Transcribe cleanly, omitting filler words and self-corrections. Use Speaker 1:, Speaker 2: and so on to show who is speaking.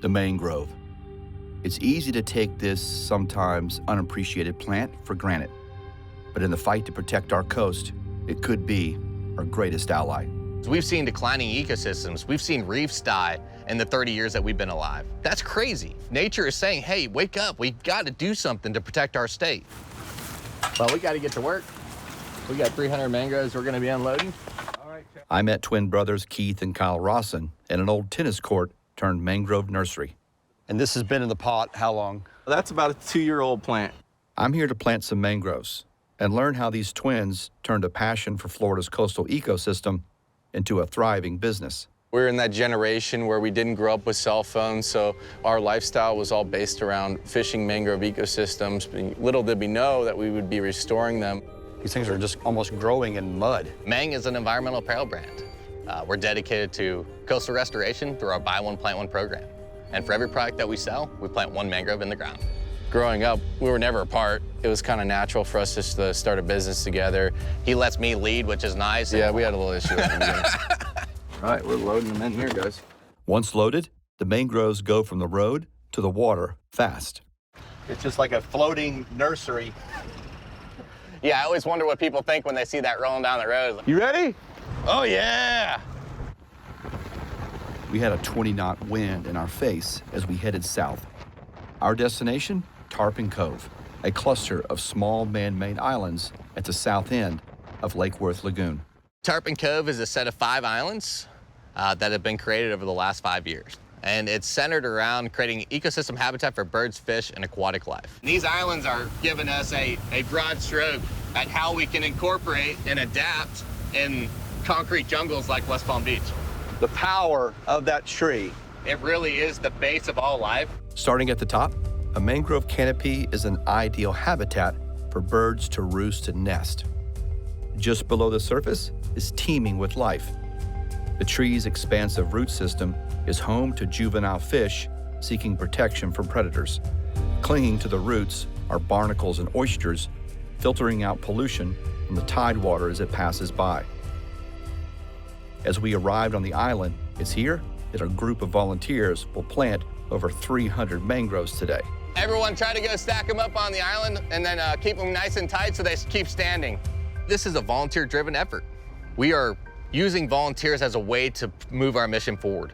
Speaker 1: the mangrove. It's easy to take this sometimes unappreciated plant for granted, but in the fight to protect our coast, it could be our greatest ally.
Speaker 2: We've seen declining ecosystems. We've seen reefs die in the 30 years that we've been alive. That's crazy. Nature is saying, hey, wake up. We've got to do something to protect our state. Well, we got to get to work. We got 300 mangroves we're going to be unloading. All right.
Speaker 1: I met twin brothers Keith and Kyle Rawson at an old tennis court turned mangrove nursery.
Speaker 3: And this has been in the pot how long?
Speaker 4: That's about a 2-year-old plant.
Speaker 1: I'm here to plant some mangroves and learn how these twins turned a passion for Florida's coastal ecosystem into a thriving business.
Speaker 5: We're in that generation where we didn't grow up with cell phones, so our lifestyle was all based around fishing mangrove ecosystems. Little did we know that we would be restoring them.
Speaker 3: These things are just almost growing in mud.
Speaker 2: MANG is an environmental apparel brand. We're dedicated to coastal restoration through our Buy One, Plant One program. And for every product that we sell, we plant one mangrove in the ground.
Speaker 5: Growing up, we were never apart. It was kind of natural for us just to start a business together.
Speaker 2: He lets me lead, which is nice.
Speaker 5: Yeah, we had a little issue with the beginning.
Speaker 4: All right, we're loading them in here, guys.
Speaker 1: Once loaded, the mangroves go from the road to the water fast.
Speaker 3: It's just like a floating nursery.
Speaker 2: Yeah, I always wonder what people think when they see that rolling down the road.
Speaker 3: You ready?
Speaker 2: Oh, yeah!
Speaker 1: We had a 20-knot wind in our face as we headed south. Our destination, Tarpon Cove, a cluster of small man-made islands at the south end of Lake Worth Lagoon.
Speaker 2: Tarpon Cove is a set of 5 islands that have been created over the last 5 years. And it's centered around creating ecosystem habitat for birds, fish, and aquatic life. These islands are giving us a broad stroke at how we can incorporate and adapt in concrete jungles like West Palm Beach.
Speaker 3: The power of that tree.
Speaker 2: It really is the base of all life.
Speaker 1: Starting at the top, a mangrove canopy is an ideal habitat for birds to roost and nest. Just below the surface is teeming with life. The tree's expansive root system is home to juvenile fish seeking protection from predators. Clinging to the roots are barnacles and oysters, filtering out pollution from the tide water as it passes by. As we arrived on the island, it's here that a group of volunteers will plant over 300 mangroves today.
Speaker 2: Everyone try to go stack them up on the island and then keep them nice and tight so they keep standing. This is a volunteer-driven effort. We are using volunteers as a way to move our mission forward.